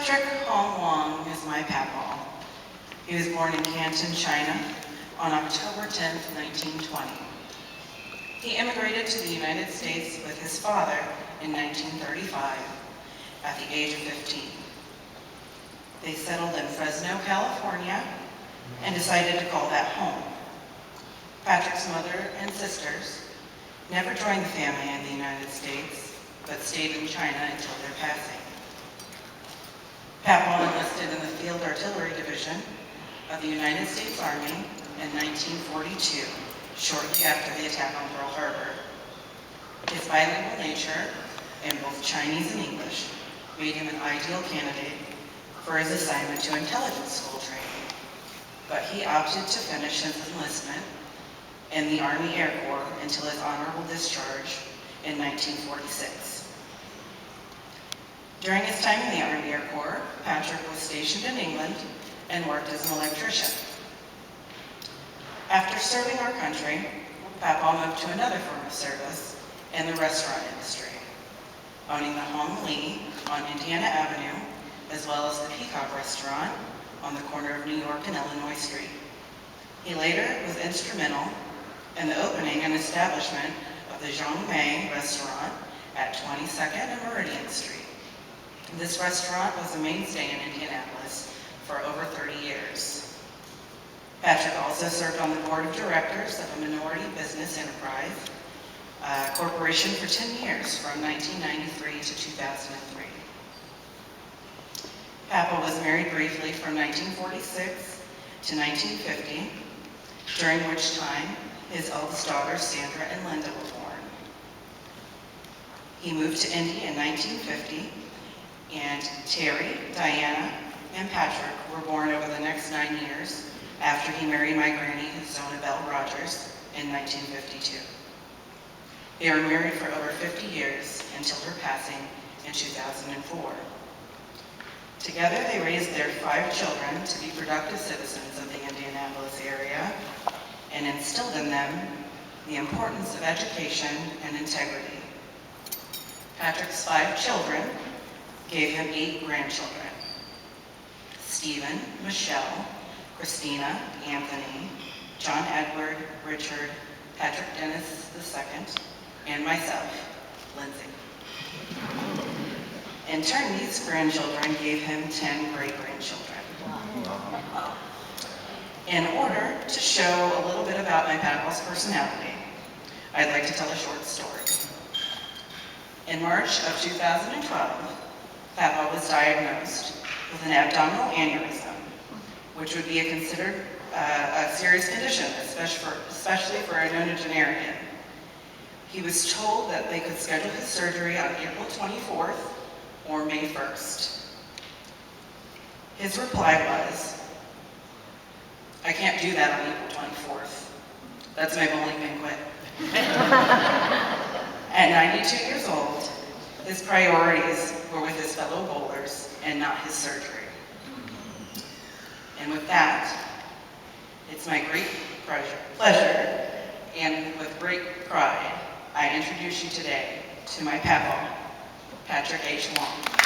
Patrick Wong is my papa. He was born in Canton, China on October 10, 1920. He immigrated to the United States with his father in 1935 at the age of 15. They settled in Fresno, California, and decided to call that home. Patrick's mother and sisters never joined the family in the United States, but stayed in China until their passing. Papa enlisted in the Field Artillery Division of the United States Army in 1942, shortly after the attack on Pearl Harbor. His bilingual nature in both Chinese and English made him an ideal candidate for his assignment to intelligence school training, but he opted to finish his enlistment in the Army Air Corps until his honorable discharge in 1946. During his time in the Army Air Corps, Patrick was stationed in England and worked as an electrician. After serving our country, Papa moved to another form of service in the restaurant industry, owning the Hong Lee on Indiana Avenue, as well as the Peacock Restaurant on the corner of New York and Illinois Street. He later was instrumental in the opening and establishment of the Zhong Mei restaurant at 22nd and Meridian Street. This restaurant was a mainstay in Indianapolis for over 30 years. Patrick also served on the board of directors of a minority business enterprise corporation for 10 years, from 1993 to 2003. Papa was married briefly from 1946 to 1950, during which time his eldest daughters, Sandra and Linda, were born. He moved to Indy in 1950, and Terry, Diana, and Patrick were born over the next 9 years after he married my granny, Zona Bell Rogers, in 1952. They were married for over 50 years until her passing in 2004. Together, they raised their 5 children to be productive citizens of the Indianapolis area and instilled in them the importance of education and integrity. Patrick's 5 children gave him 8 grandchildren: Stephen, Michelle, Christina, Anthony, John Edward, Richard, Patrick Dennis II, and myself, Lindsay. In turn, these grandchildren gave him 10 great-grandchildren. In order to show a little bit about my papa's personality, I'd like to tell a short story. In March of 2012, Papa was diagnosed with an abdominal aneurysm, which would be considered a serious condition, especially for a nonagenarian. He was told that they could schedule his surgery on April 24th or May 1st. His reply was, "I can't do that on April 24th. That's my bowling banquet." At 92 years old, his priorities were with his fellow bowlers and not his surgery. And with that, it's my great pleasure and with great pride, I introduce you today to my papa, Patrick H. Wong.